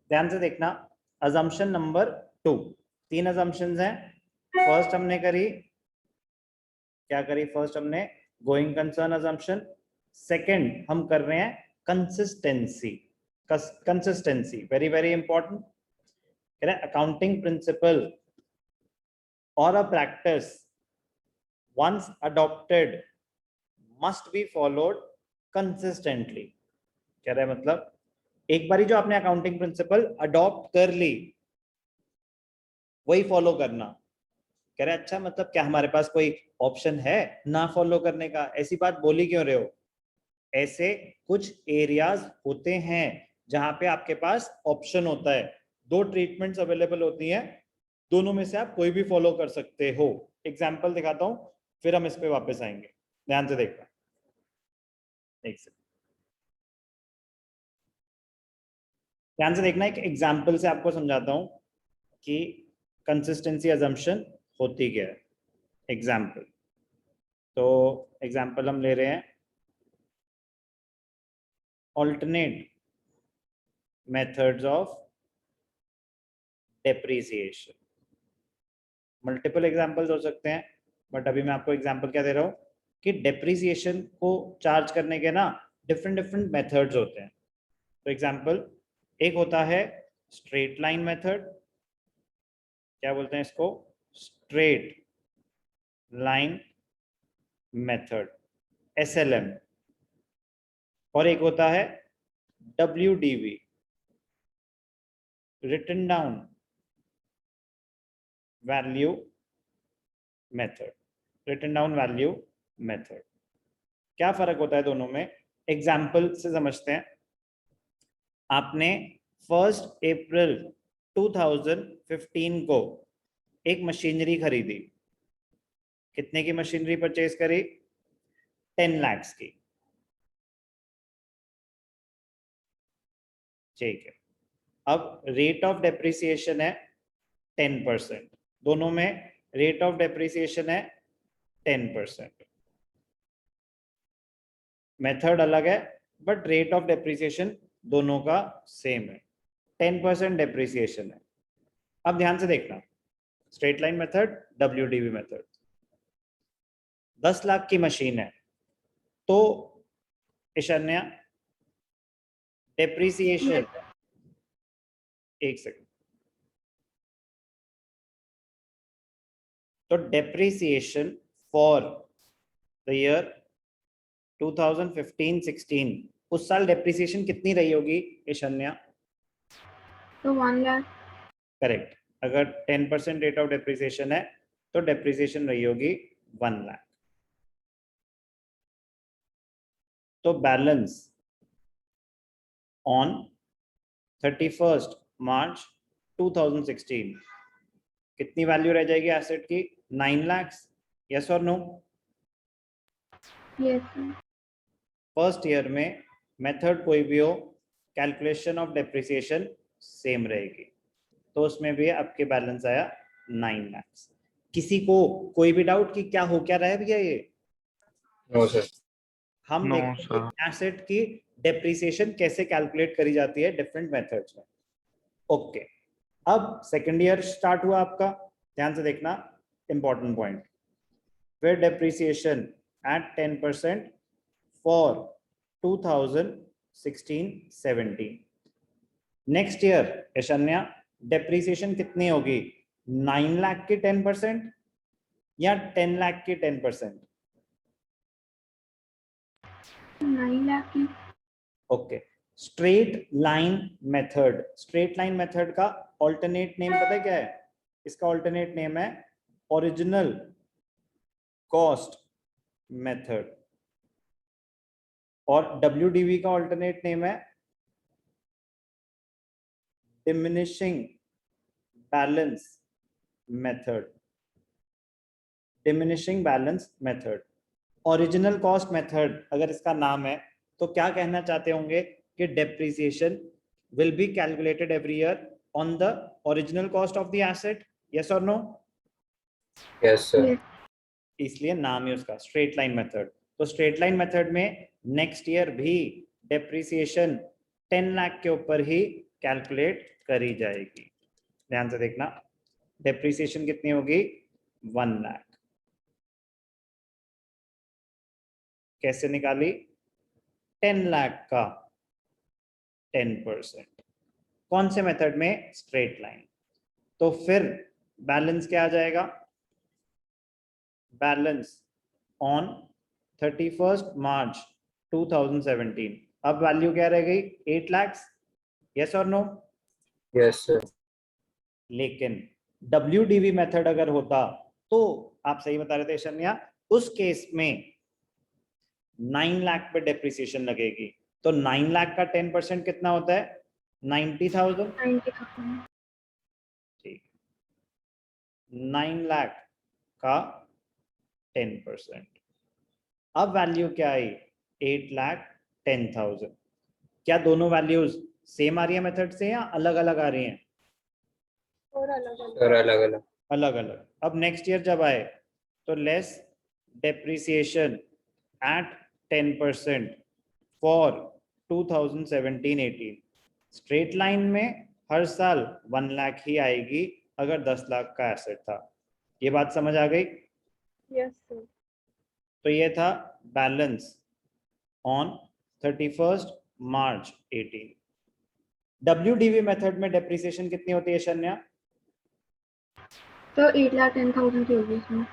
ध्यान से देखना, अजम्पशन नंबर 2, 3 अजम्पशंस हैं। फर्स्ट हमने करी, क्या करी? फर्स्ट हमने गोइंग कंसर्न अजम्पशन। सेकंड हम कर रहे हैं consistency. Consistency very very important. कह रहे हैं अकाउंटिंग प्रिंसिपल और a practice once adopted must be followed consistently। कह रहे हैं मतलब एक बारी जो आपने अकाउंटिंग प्रिंसिपल अडॉप्ट कर ली वही फॉलो करना। कह रहे अच्छा मतलब क्या हमारे पास कोई ऑप्शन है ना फॉलो करने का? ऐसी बात बोली क्यों रहे हो? ऐसे कुछ एरियाज होते हैं जहां पे आपके पास ऑप्शन होता है, 2 ट्रीटमेंट्स अवेलेबल होती हैं, दोनों में से आप कोई भी फॉलो कर सकते हो। एग्जाम्पल दिखाता हूं फिर हम इस पे वापस आएंगे। ध्यान से देखना, एक सेकंड, ध्यान से देखना। एक एग्जाम्पल से आपको समझाता हूं कि कंसिस्टेंसी अजम्पशन होती क्या है। एग्जाम्पल, तो एग्जाम्पल हम ले रहे हैं alternate methods of depreciation। Multiple examples हो सकते हैं, बट अभी मैं आपको एग्जाम्पल क्या दे रहा हूं कि डेप्रिसिएशन को चार्ज करने के ना डिफरेंट डिफरेंट मेथड्स होते हैं। तो एग्जाम्पल, एक होता है स्ट्रेट लाइन मेथड, क्या बोलते हैं इसको? Straight line method, SLM। और एक होता है WDV, written down value method. Written down value method, क्या फर्क होता है दोनों में? एग्जाम्पल से समझते हैं। आपने 1 अप्रैल 2015 को एक मशीनरी खरीदी। कितने की मशीनरी परचेज करी? 10 लाख की। ठीक है, अब रेट ऑफ डेप्रिसिएशन है 10%, दोनों में रेट ऑफ डेप्रिसिएशन है 10%। मेथड अलग है बट रेट ऑफ डेप्रिसिएशन दोनों का सेम है, 10% डेप्रिसिएशन है। अब ध्यान से देखना, straight line method, WDV method. 10 lakh की मशीन है तो ईशान्या डेप्रिसिएशन, एक सेकंड, तो डेप्रिसिएशन फॉर द ईयर 2015-16 उस साल डेप्रिसिएशन कितनी रही होगी ईशान्या? तो 1 लाख। करेक्ट। अगर 10% रेट ऑफ डेप्रिसिएशन है तो डेप्रिसिएशन रही होगी 1 लाख। तो बैलेंस ऑन 31 मार्च 2016 कितनी वैल्यू रह जाएगी एसेट की? 9 लाख। यस और नो? यस। फर्स्ट ईयर में मेथड कोई भी हो, कैलकुलेशन ऑफ डेप्रिसिएशन सेम रहेगी, तो उसमें भी आपके बैलेंस आया 9 लाख। किसी को कोई भी डाउट कि क्या हो क्या रहा है भैया ये? No sir. हम देखते हैं एसेट की डेप्रिसिएशन कैसे कैलकुलेट करी जाती है डिफरेंट मेथड्स में। ओके, अब सेकेंड ईयर स्टार्ट हुआ आपका, ध्यान से देखना इंपॉर्टेंट पॉइंट। फिर depreciation at 10% for 2016-17। Next year ईशान्या डेप्रिसिएशन कितनी होगी? 9 लाख की 10% या 10 लाख की 10%? 9 लाख की। Okay, straight line method. Straight line method का ऑल्टरनेट नेम पता है क्या है? इसका ऑल्टरनेट नेम है ओरिजिनल कॉस्ट मेथड, और WDV का ऑल्टरनेट नेम है diminishing balance method. Diminishing balance method, original cost method अगर इसका नाम है तो क्या कहना चाहते होंगे कि depreciation will be calculated every year on the original cost of the asset. Yes और नो? Yes sir. इसलिए नाम है उसका स्ट्रेट लाइन मेथड। तो स्ट्रेट लाइन मेथड में नेक्स्ट ईयर भी डेप्रिसिएशन 10 लाख के ऊपर ही कैलकुलेट करी जाएगी। ध्यान से देखना, डेप्रिसिएशन कितनी होगी 1 लाख। कैसे निकाली 10 लाख का 10%। कौन से मेथड में स्ट्रेट लाइन। तो फिर बैलेंस क्या आ जाएगा, बैलेंस ऑन 31 मार्च 2017। अब वैल्यू क्या रह गई 8 लाख, यस और नो। Yes, sir. लेकिन WDV मेथड अगर होता तो आप सही बता रहे थे शन्या, उस केस में 9 लाख पे डेप्रिसिएशन लगेगी। तो 9 लाख का 10% कितना होता है 90,000। 90,000। ठीक, 9 लाख का 10%। अब वैल्यू क्या आई 8,10,000। क्या दोनों वैल्यूज सेम आ रही है मेथड से या अलग अलग आ रही हैं। और अलग अलग। Sir, अलग अलग। अलग अलग। अब नेक्स्ट ईयर जब आए तो less depreciation at 10% for 2017-18। Straight line में हर साल 1 लाख ही आएगी अगर 10 लाख का एसेट था। ये बात समझ आ गई। Yes sir. तो ये था balance on 31 March 18। WDV method में डेप्रिसिएशन कितनी होती है शन्या। तो 8,10,000 की होगी इसमें।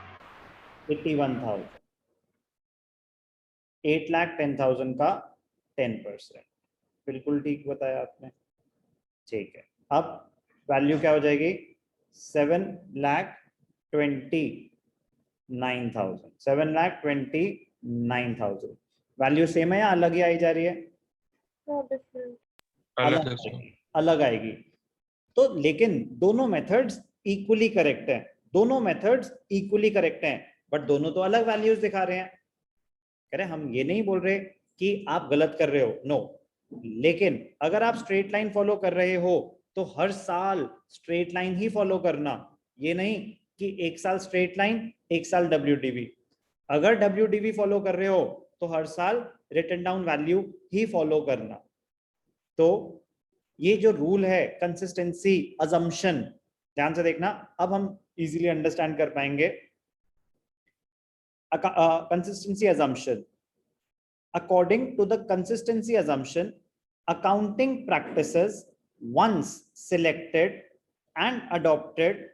81,000। 8,10,000 का 10%। बिल्कुल ठीक बताया आपने। ठीक है, अब वैल्यू क्या हो जाएगी 7,29,000। 7,29,000 वैल्यू सेम है या अलग ही आई जा रही है। डिफरेंट। अलग अलग आएगी। तो लेकिन दोनों मेथड्स इक्वली करेक्ट हैं, दोनों मेथड्स इक्वली करेक्ट हैं, बट दोनों तो अलग वैल्यूज दिखा रहे हैं। कह रहे हम ये नहीं बोल रहे कि आप गलत कर रहे हो, नो। लेकिन अगर आप स्ट्रेट लाइन फॉलो कर रहे हो तो हर साल स्ट्रेट लाइन ही फॉलो करना, ये नहीं कि एक साल स्ट्रेट लाइन एक साल WDV। अगर WDV फॉलो कर रहे हो तो हर साल रिटन डाउन वैल्यू ही फॉलो करना। तो ये जो रूल है कंसिस्टेंसी अजम्पशन, ध्यान से देखना, अब हम इजीली अंडरस्टैंड कर पाएंगे। Consistency assumption, according to the consistency assumption, accounting practices once selected and adopted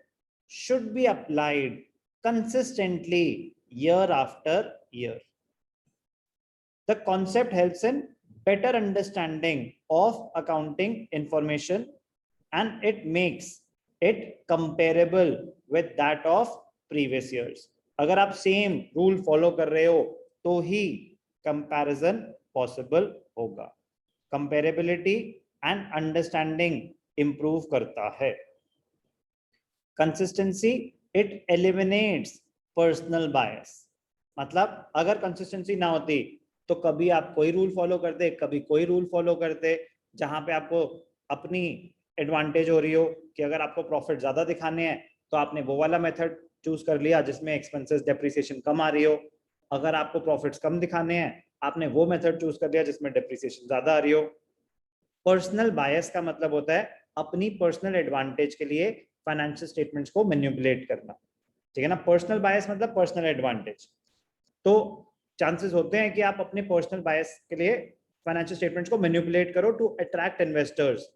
should be applied consistently year after year. The concept helps in better understanding of accounting information and it makes it comparable with that of previous years. अगर आप same rule follow कर रहे हो तो ही comparison possible होगा। Comparability and understanding improve करता है। Consistency it eliminates personal bias. मतलब अगर कंसिस्टेंसी ना होती तो कभी आप कोई रूल फॉलो करते, कभी कोई रूल फॉलो करते, जहां पे आपको अपनी एडवांटेज हो रही हो कि अगर आपको प्रॉफिट ज्यादा दिखाने हैं तो आपने वो वाला मेथड चूज कर लिया जिसमें एक्सपेंसेस डेप्रिसिएशन कम आ रही हो। अगर आपको प्रॉफिट्स कम दिखाने हैं आपने वो मेथड चूज कर लिया जिसमें डेप्रिसिएशन ज्यादा आ रही हो। पर्सनल बायस का मतलब होता है अपनी पर्सनल एडवांटेज के लिए फाइनेंशियल स्टेटमेंट्स को मैनिपुलेट करना, ठीक है ना। पर्सनल बायस मतलब पर्सनल एडवांटेज। तो चांसेस होते हैं कि आप अपने पर्सनल बायस के लिए फाइनेंशियल स्टेटमेंट्स को मैनिपुलेट करो to attract investors,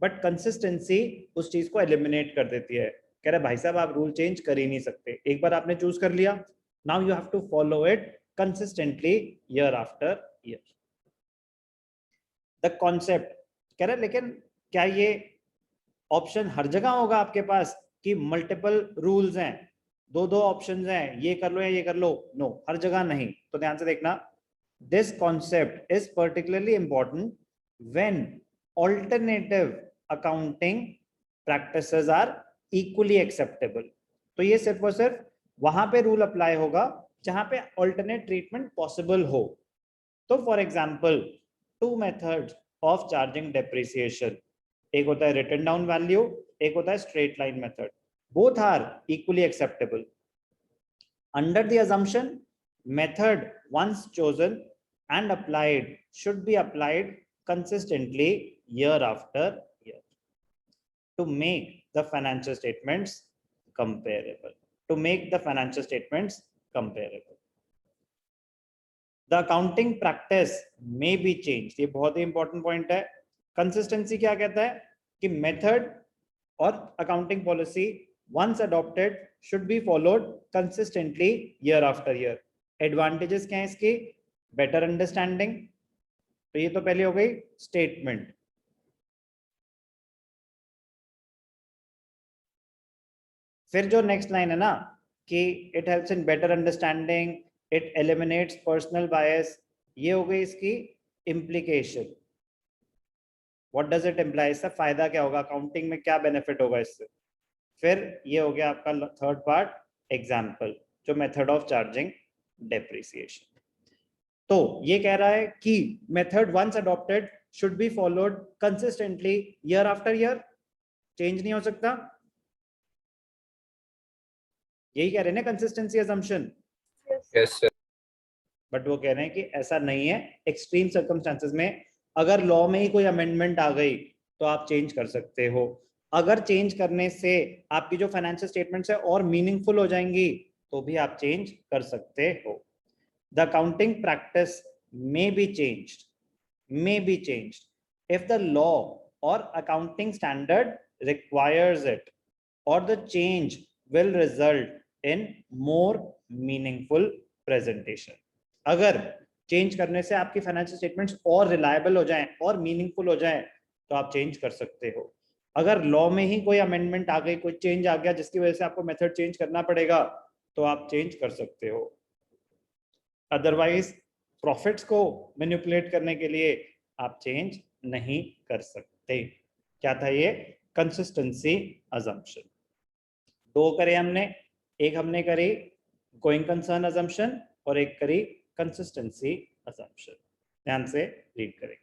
but consistency उस चीज को एलिमिनेट कर देती है। कह रहे भाई साहब आप रूल चेंज कर ही नहीं सकते, एक बार आपने चूज कर लिया, now you have to follow it consistently year after year. The concept कह रहे लेकिन क्या ये ऑप्शन हर जगह होगा आपके पास कि मल्टीपल रूल्स हैं, दो दो ऑप्शंस हैं, ये कर लो या ये कर लो, नो, हर जगह नहीं। तो ध्यान से देखना, this concept is particularly important when alternative accounting practices are equally acceptable. तो ये सिर्फ और सिर्फ वहां पे रूल अप्लाई होगा जहां पे ऑल्टरनेट ट्रीटमेंट पॉसिबल हो। तो for example two methods of charging depreciation, एक होता है रिटन डाउन वैल्यू, एक होता है straight line method, both are equally acceptable under the assumption method once chosen and applied should be applied consistently year after year. to make the financial statements comparable. To make the financial statements comparable. The accounting practice may be changed. ये बहुत ही important point है. Consistency क्या कहता है कि method और accounting policy once adopted should be followed consistently year after year. Advantages क्या है इसकी? Better understanding. तो ये तो पहले हो गई स्टेटमेंट. फिर जो नेक्स्ट लाइन है ना कि it helps in better understanding, it eliminates personal bias, ये हो गई इसकी implication. What does it imply? इससे फायदा क्या होगा, अकाउंटिंग में क्या बेनिफिट होगा इससे? फिर ये हो गया आपका थर्ड पार्ट, एग्जाम्पल, जो मेथड ऑफ चार्जिंग डेप्रिसिएशन. तो ये कह रहा है कि method once adopted should be followed consistently year after year. Change नहीं हो सकता. यही कह रहे हैं ना consistency assumption. Yes, sir. But वो कह रहे हैं कि ऐसा नहीं है. एक्सट्रीम सर्कमस्टांसेस में अगर लॉ में ही कोई अमेंडमेंट आ गई तो आप चेंज कर सकते हो. अगर चेंज करने से आपकी जो फाइनेंशियल स्टेटमेंट्स है और मीनिंगफुल हो जाएंगी तो भी आप चेंज कर सकते हो. The accounting practice may be changed if the law or accounting standard requires it, or the change will result in more meaningful presentation. अगर चेंज करने से आपकी फाइनेंशियल स्टेटमेंट्स और रिलायबल हो जाएं और मीनिंगफुल हो जाएं तो आप चेंज कर सकते हो. अगर लॉ में ही कोई अमेंडमेंट आ गई, कोई चेंज आ गया जिसकी वजह से आपको मेथड चेंज करना पड़ेगा तो आप चेंज कर सकते हो. अदरवाइज प्रॉफिट्स को मैनिपुलेट करने के लिए आप चेंज नहीं कर सकते. क्या था ये? Consistency assumption. दो करे हमने, एक हमने करी गोइंग कंसर्न असम्पशन और एक करी कंसिस्टेंसी असम्पशन. ध्यान से रीड करें.